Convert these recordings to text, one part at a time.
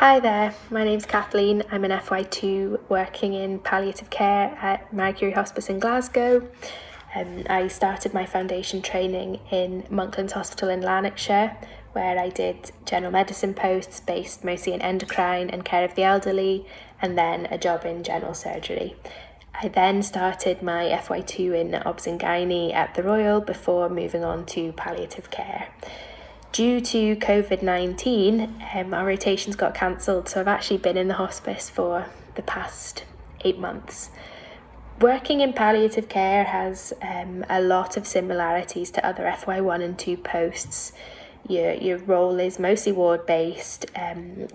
Hi there, my name's Kathleen. I'm an FY2 working in palliative care at Marie Curie Hospice in Glasgow. I started my foundation training in Monklands Hospital in Lanarkshire, where I did general medicine posts based mostly in endocrine and care of the elderly, and then a job in general surgery. I then started my FY2 in obs and gynae at the Royal before moving on to palliative care. Due to COVID-19, our rotations got cancelled, so I've actually been in the hospice for the past 8 months. Working in palliative care has a lot of similarities to other FY1 and 2 posts. Your role is mostly ward-based.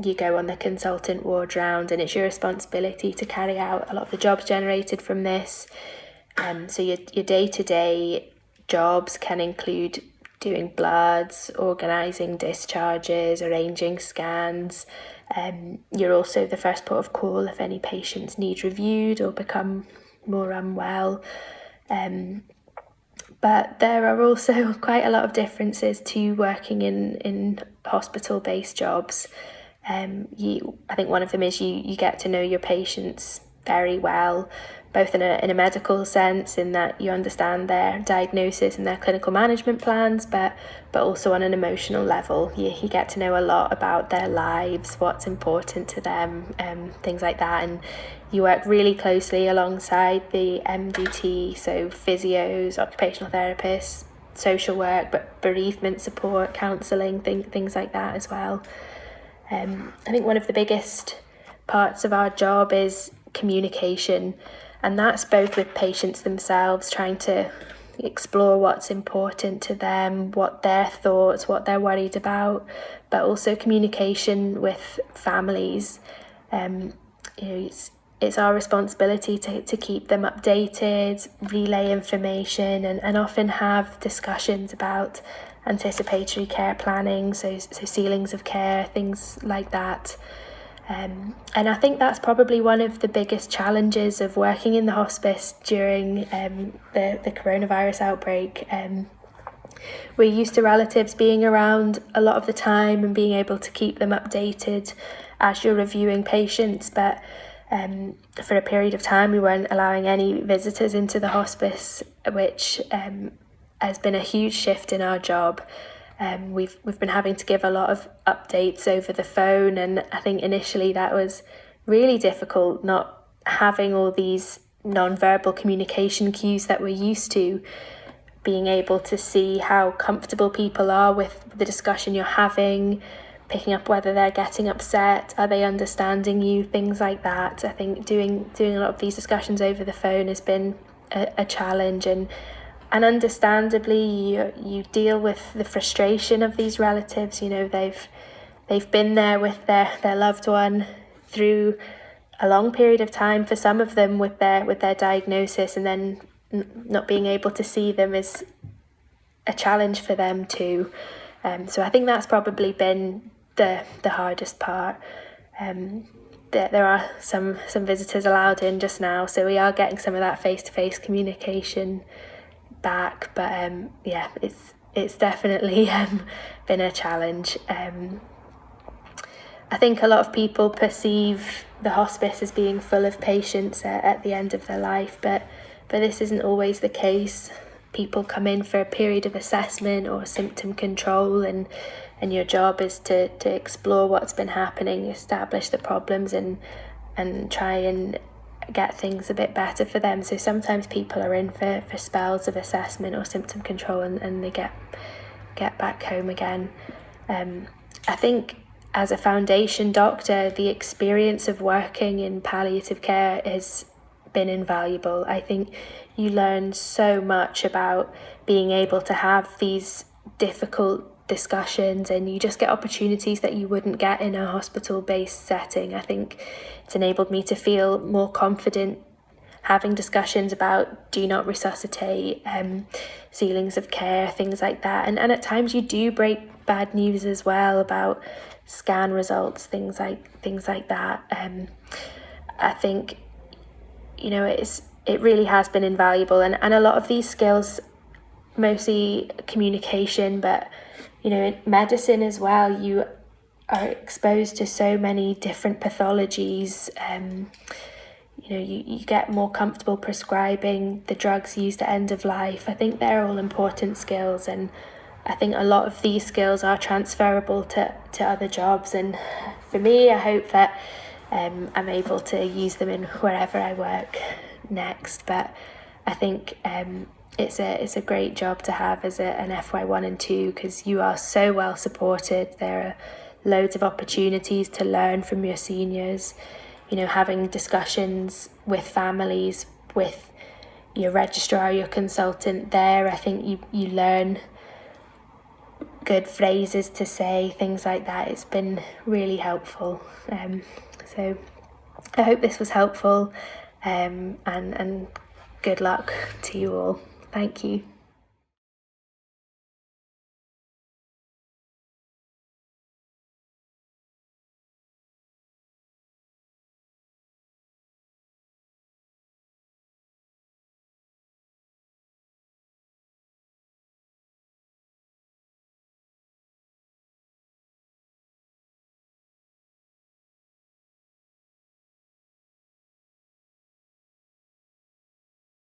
You go on the consultant ward round, and it's your responsibility to carry out a lot of the jobs generated from this. So your day-to-day jobs can include doing bloods, organising discharges, arranging scans. You're also the first port of call if any patients need reviewed or become more unwell. But there are also quite a lot of differences to working in hospital-based jobs. I think one of them is you get to know your patients very well, both in a medical sense, in that you understand their diagnosis and their clinical management plans, but also on an emotional level. You get to know a lot about their lives, what's important to them, things like that. And you work really closely alongside the MDT, so physios, occupational therapists, social work, but bereavement support, counselling, things like that as well. I think one of the biggest parts of our job is communication, and that's both with patients themselves, trying to explore what's important to them, what their thoughts, what they're worried about, but also communication with families. It's our responsibility to keep them updated, relay information, and often have discussions about anticipatory care planning, so ceilings of care, things like that. And I think that's probably one of the biggest challenges of working in the hospice during the coronavirus outbreak. We're used to relatives being around a lot of the time and being able to keep them updated as you're reviewing patients, but for a period of time we weren't allowing any visitors into the hospice, which has been a huge shift in our job. We've been having to give a lot of updates over the phone, and I think initially that was really difficult, not having all these non-verbal communication cues that we're used to, being able to see how comfortable people are with the discussion you're having, picking up whether they're getting upset, are they understanding you, things like that. I think doing a lot of these discussions over the phone has been a challenge, and understandably you deal with the frustration of these relatives. They've been there with their loved one through a long period of time, for some of them with their diagnosis, and then not being able to see them is a challenge for them too. So I think that's probably been the hardest part. There are some visitors allowed in just now, so we are getting some of that face-to-face communication back, but it's definitely been a challenge. I think a lot of people perceive the hospice as being full of patients at the end of their life, but this isn't always the case. People come in for a period of assessment or symptom control, and your job is to explore what's been happening, establish the problems, and try and get things a bit better for them. So sometimes people are in for spells of assessment or symptom control, and they get back home again. I think as a foundation doctor, the experience of working in palliative care has been invaluable. I think you learn so much about being able to have these difficult discussions, and you just get opportunities that you wouldn't get in a hospital-based setting. I think it's enabled me to feel more confident having discussions about do not resuscitate, ceilings of care, things like that. And at times you do break bad news as well about scan results, things like that. I think it really has been invaluable, and a lot of these skills, mostly communication, but in medicine as well, are exposed to so many different pathologies. You get more comfortable prescribing the drugs used at end of life. I think they're all important skills, and I think a lot of these skills are transferable to other jobs. And for me, I hope that I'm able to use them in wherever I work next. But I think it's a great job to have as an FY1 and 2, because you are so well supported. There are loads of opportunities to learn from your seniors. Having discussions with families, with your registrar, your consultant there, I think you learn good phrases to say, things like that. It's been really helpful. So I hope this was helpful, and good luck to you all. Thank you.